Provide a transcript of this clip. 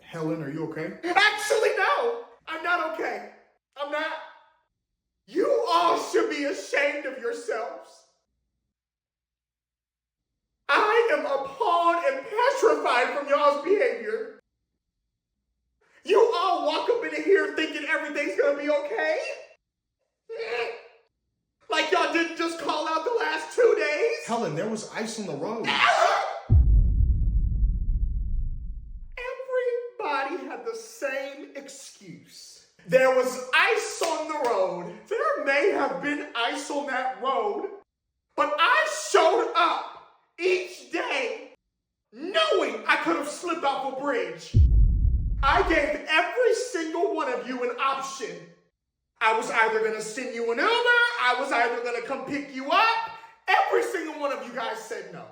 Helen, are you okay? Actually, no, I'm not okay. I'm not. You all should be ashamed of yourselves. I am appalled and petrified from y'all's behavior. You all walk up into here thinking everything's gonna be okay? Like y'all didn't just call out the last 2 days? Helen, there was ice on the road. Everybody had the same excuse. There was ice on the road. There may have been ice on that road, but I showed up each day knowing I could have slipped off a bridge. I gave every single one of you an option. I was either going to send you an Uber, I was either going to come pick you up. Every single one of you guys said no.